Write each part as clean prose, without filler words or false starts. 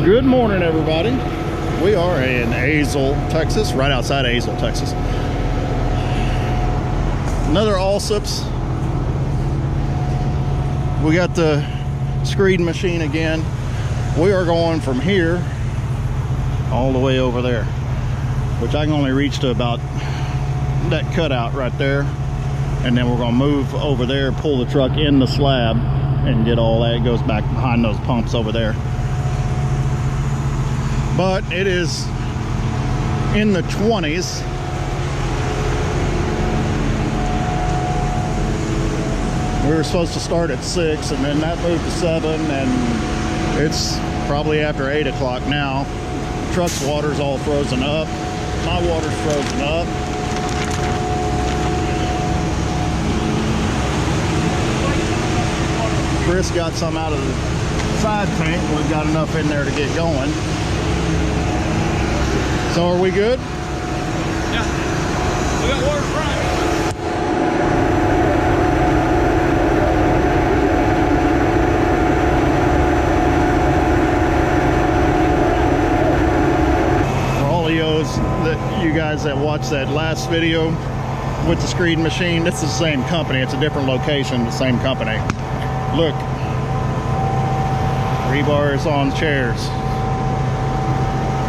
Good morning, everybody. We are in Azle, Texas, right outside of Azle, Texas. Another Allsips. We got the screed machine again. We are going from here all the way over there, which I can only reach to about that cutout right there. And then we're going to move over there, pull the truck in the slab, and get all that. It goes back behind those pumps over there. But it is in the 20s. We were supposed to start at 6, and then that moved to 7, and it's probably after 8 o'clock now. Truck's water's all frozen up. My water's frozen up. Chris got some out of the side tank. We've got enough in there to get going. So are we good? Yeah. We got water front. For all of you guys that watched that last video with the screed machine, it's the same company. It's a different location, the same company. Look, rebars on chairs.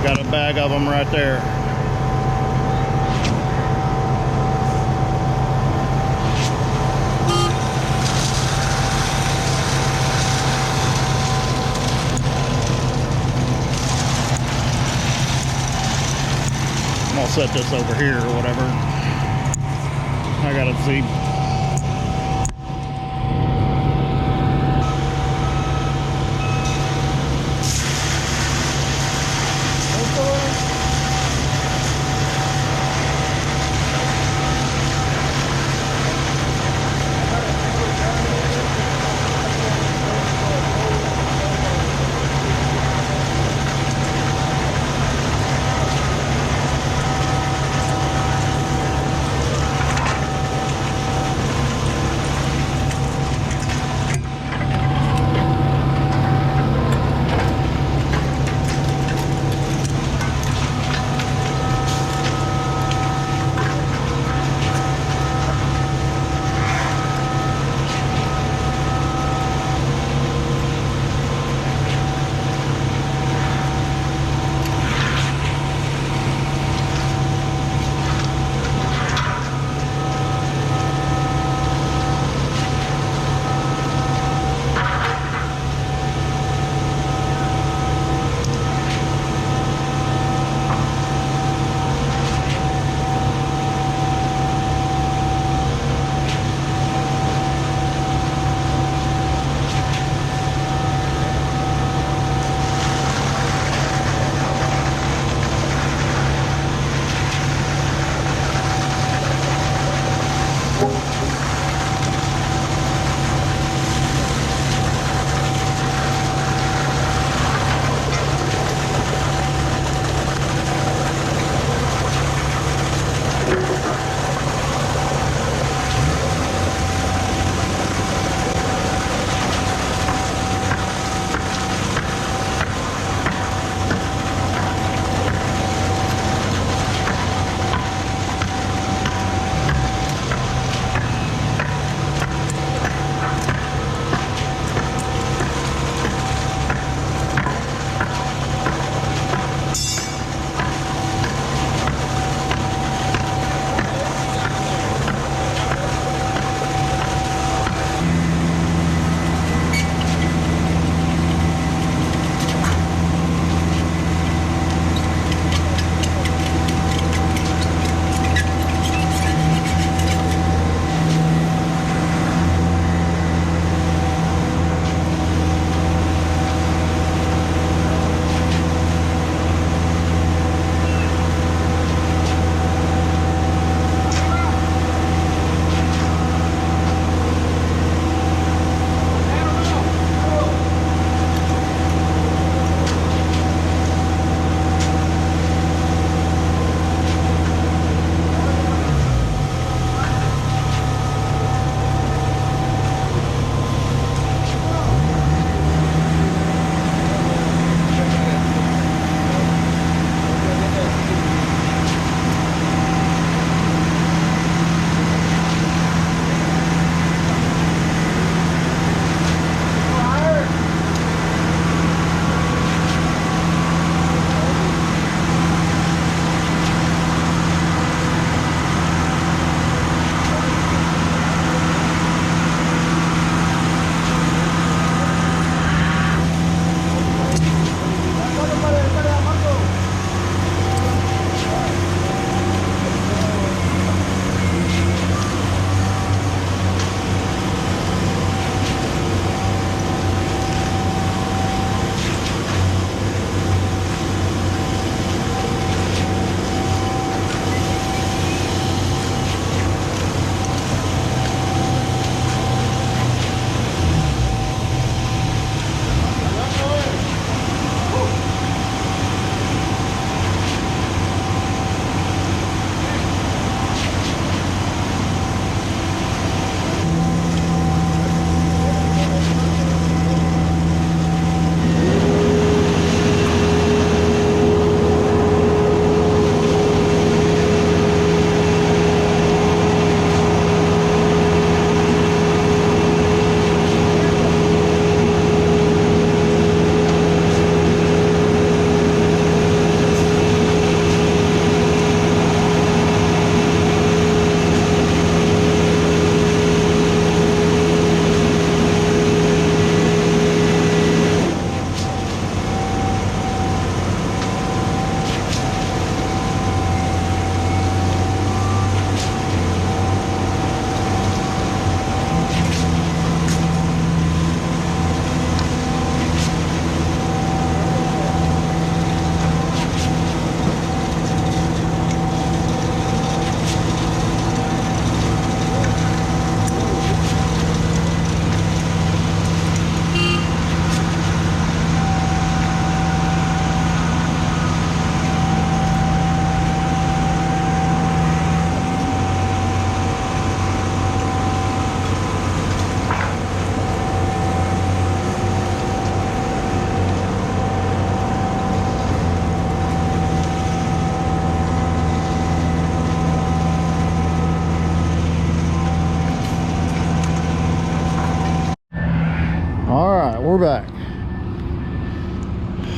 Got a bag of them right there. I'm gonna set this over here or whatever. I gotta see.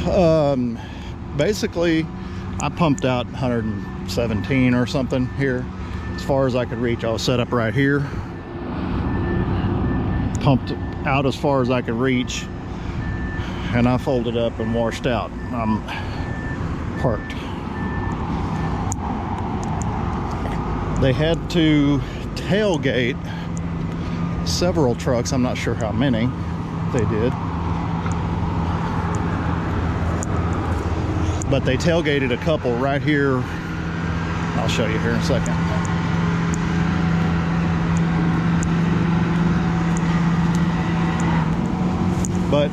back. Basically, I pumped out 117 or something here. As far as I could reach, I was set up right here. Pumped out as far as I could reach, and I folded up and washed out. I'm parked. They had to tailgate several trucks. I'm not sure how many they did, but they tailgated a couple right here. I'll show you here in a second. But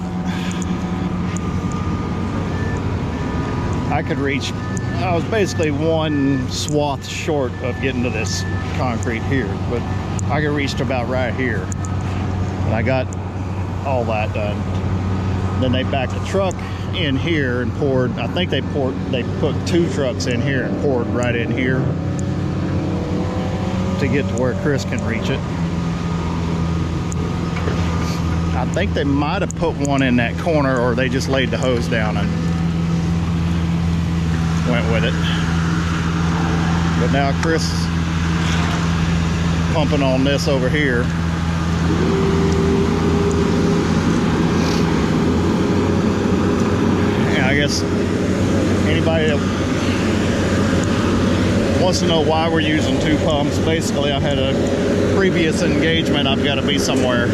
I could reach, I was basically one swath short of getting to this concrete here, but I could reach to about right here. And I got all that done. Then they backed the truck in here and poured, I think they put 2 trucks in here and poured right in here to get to where Chris can reach it. I think they might have put one in that corner, or they just laid the hose down and went with it. But now Chris is pumping on this over here. And I guess anybody that wants to know why we're using 2 pumps, basically I had a previous engagement. I've got to be somewhere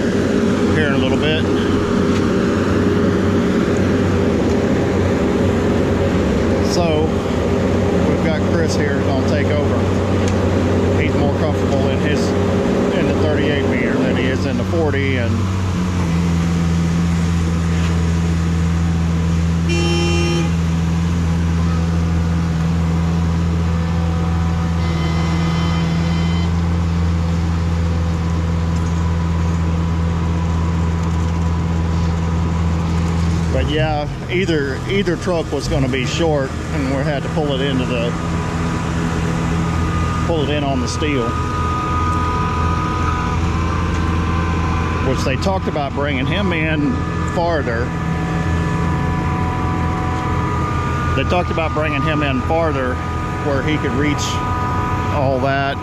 here in a little bit. So we've got Chris here gonna take over. He's more comfortable in the 38 meter than he is in the 40, and but yeah, either truck was going to be short, and we had to pull it in on the steel, which they talked about bringing him in farther. They talked about bringing him in farther where he could reach all that.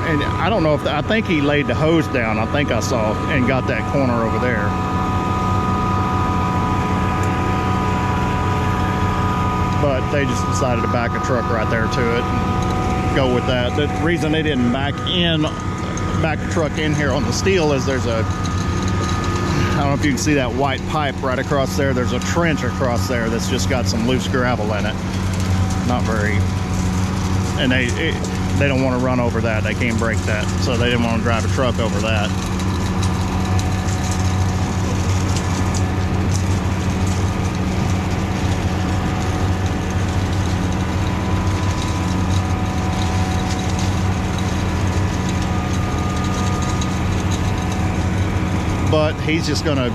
And I don't know if I think he laid the hose down. I think I saw and got that corner over there. But they just decided to back a truck right there to it and go with that. The reason they didn't back the truck in here on the steel is there's a, I don't know if you can see that white pipe right across there. There's a trench across there that's just got some loose gravel in it. Not very, and they don't want to run over that. They can't break that, so they didn't want to drive a truck over that. But he's just gonna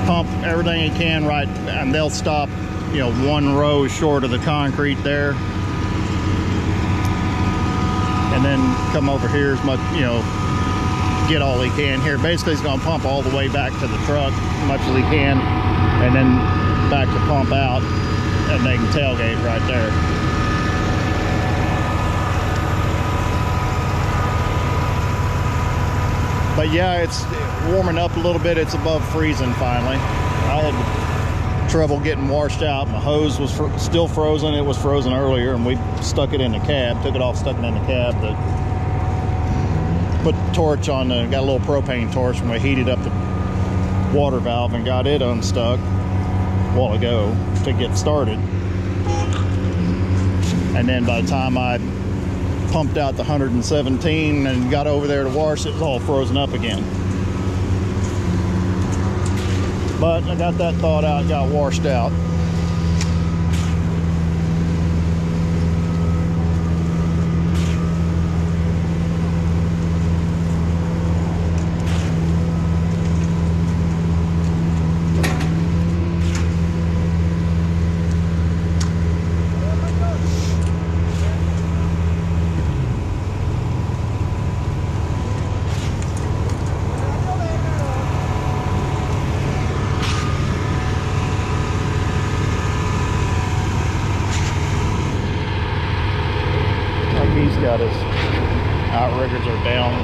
pump everything he can right, and they'll stop, you know, 1 row short of the concrete there, and then come over here as much, you know, get all he can here. Basically he's gonna pump all the way back to the truck as much as he can, and then back to pump out, and they can tailgate right there. But yeah, it's warming up a little bit. It's above freezing finally. I had trouble getting washed out. My hose was still frozen. It was frozen earlier, and we stuck it in the cab, took it off, stuck it in the cab. Put the torch on, got a little propane torch, and we heated up the water valve and got it unstuck a while ago to get started. And then by the time I pumped out the 117 and got over there to wash, it was all frozen up again. But I got that thawed out, got washed out.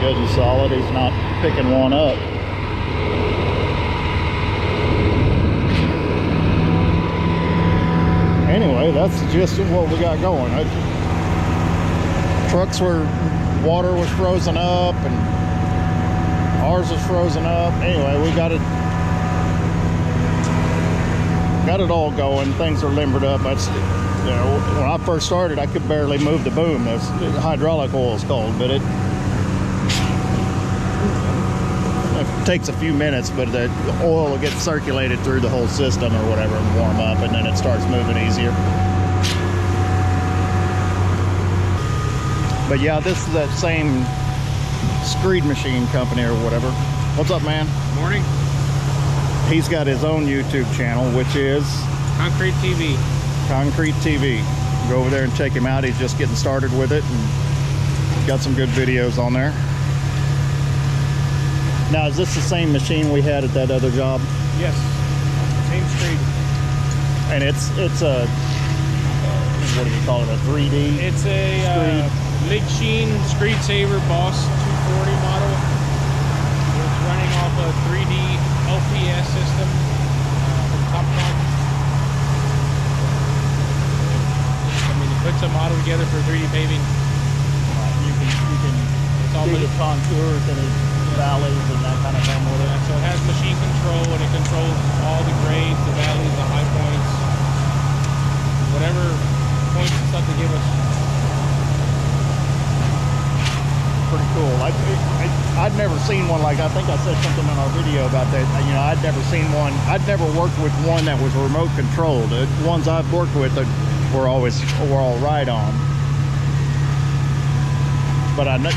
good and solid. He's not picking one up. Anyway, that's the gist of what we got going. Trucks were, water was frozen up, and ours was frozen up. Anyway, we got it all going. Things are limbered up. That's, you know, when I first started, I could barely move the boom. The hydraulic oil is cold, but it takes a few minutes, but the oil will get circulated through the whole system or whatever and warm up, and then it starts moving easier. But yeah, this is that same screed machine company or whatever. What's up, man? Morning. He's got his own YouTube channel, which is Concrete TV. Concrete TV. Go over there and check him out. He's just getting started with it and got some good videos on there. Now, is this the same machine we had at that other job? Yes. Same screed. And it's a, what do you call it, a 3D? It's a Lig Sheen Screed Saver Boss 240 model. It's running off a 3D LPS system from Topcon. I mean, it puts a model together for 3D paving. You can It's all do the contours and the valleys and that kind of thing with it. So it has machine control, and it controls all the grades, the valleys, the high points, whatever points and stuff they give us. Pretty cool. I'd never seen one like, I think I said something in our video about that. You know, I'd never seen one. I'd never worked with one that was remote controlled. The ones I've worked with were all right on. But I'm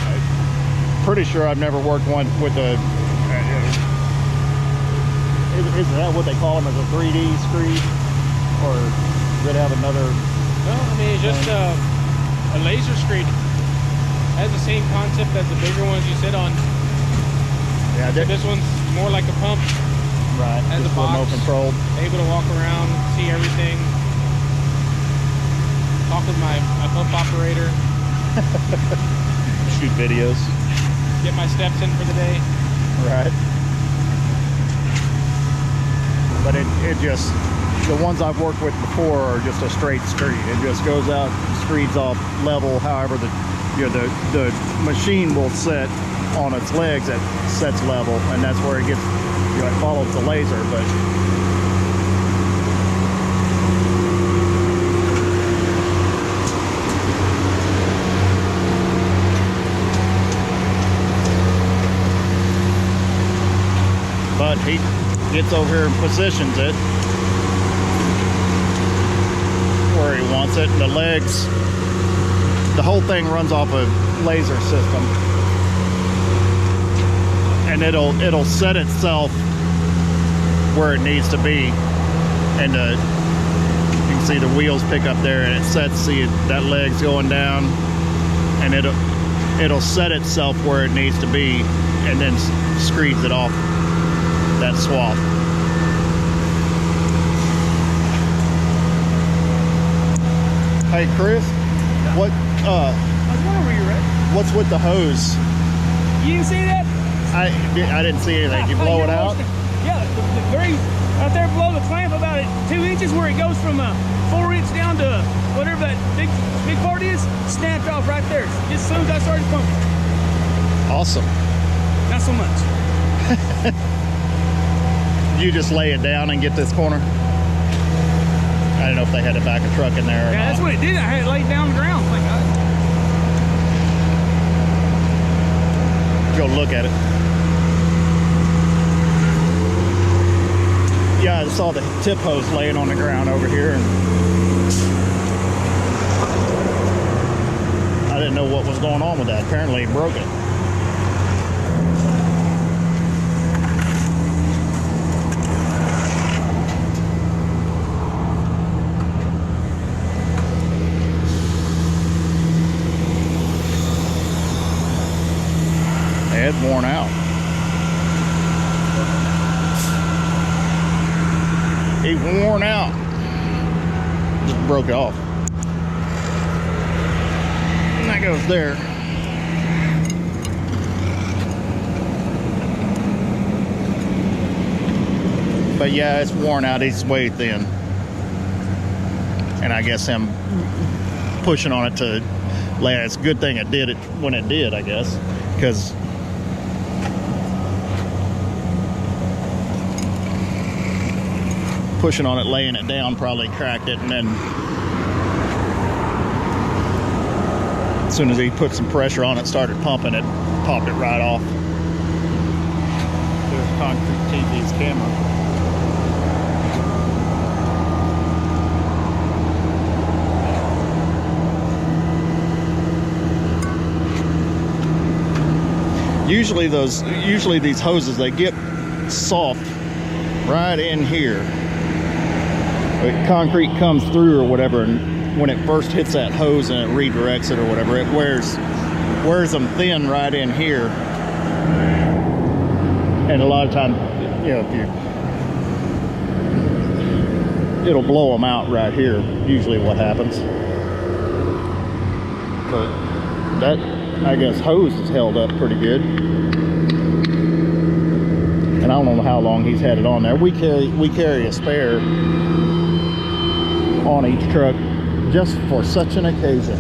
pretty sure I've never worked one with a. Is that what they call them, as a 3D screed, or does it have another? No, I mean it's just a laser screed. Has the same concept as the bigger ones you sit on. Yeah, so this one's more like a pump. Right. Has a box. Remote controlled. Able to walk around, see everything. Talk with my pump operator. Shoot videos. Get my steps in for the day. Right. But it just, the ones I've worked with before are just a straight screed. It just goes out, screeds off level, however the machine will set on its legs, it sets level, and that's where it gets, you know, it follows the laser. But he gets over here and positions it where he wants it, and the legs, the whole thing runs off a laser system, and it'll set itself where it needs to be, and you can see the wheels pick up there, and it sets, see that leg's going down, and it'll set itself where it needs to be, and then screeds it off that swath. Hey Chris, what I was wondering where you're at. what's with the hose? You didn't see that? I didn't see anything. You blow it out? Yeah, the very out there below the clamp, about 2 inches, where it goes from a 4-inch down to whatever that big part is, snapped off right there. Just as soon as I started pumping. Awesome. Not so much. You just lay it down and get this corner? I don't know if they had to back a truck in there or Yeah, that's not. what it did. I had it laid down on the ground. Like, Go look at it. Yeah, I saw the tip hose laying on the ground over here, and I didn't know what was going on with that. Apparently he broke it. It's worn out. It's worn out. Just broke it off. And that goes there. But yeah, it's worn out. It's way thin. And I guess him pushing on it to lay it. It's a good thing it did it when it did, I guess. Because pushing on it, laying it down probably cracked it, and then as soon as he put some pressure on it, started pumping it, popped it right off. There's Concrete TV's camera. Usually these hoses, they get soft right in here. Concrete comes through or whatever, and when it first hits that hose and it redirects it or whatever, it wears them thin right in here. And a lot of times, you know, it'll blow them out right here, usually what happens. But that, I guess, hose is held up pretty good. And I don't know how long he's had it on there. We carry a spare on each truck just for such an occasion.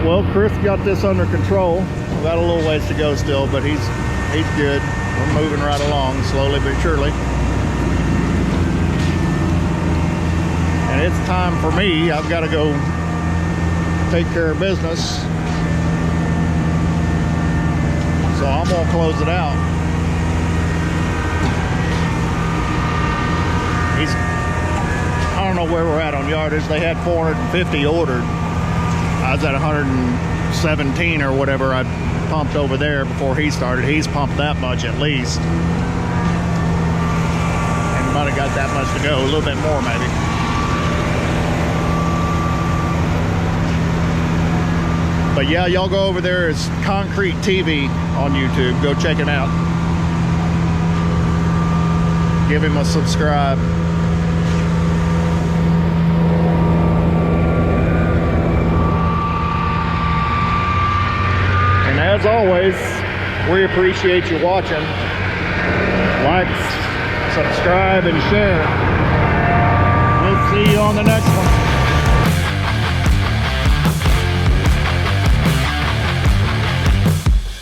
Well, Chris got this under control. We've got a little ways to go still, but he's good. We're moving right along, slowly but surely. And it's time for me. I've got to go take care of business. So I'm gonna close it out. I don't know where we're at on yardage. They had 450 ordered. I was at 117 or whatever I pumped over there before he started. He's pumped that much at least. And might have got that much to go, a little bit more maybe. But yeah, y'all go over there. It's Concrete TV on YouTube. Go check it out. Give him a subscribe. As always, we appreciate you watching. Like, subscribe, and share. We'll see you on the next one.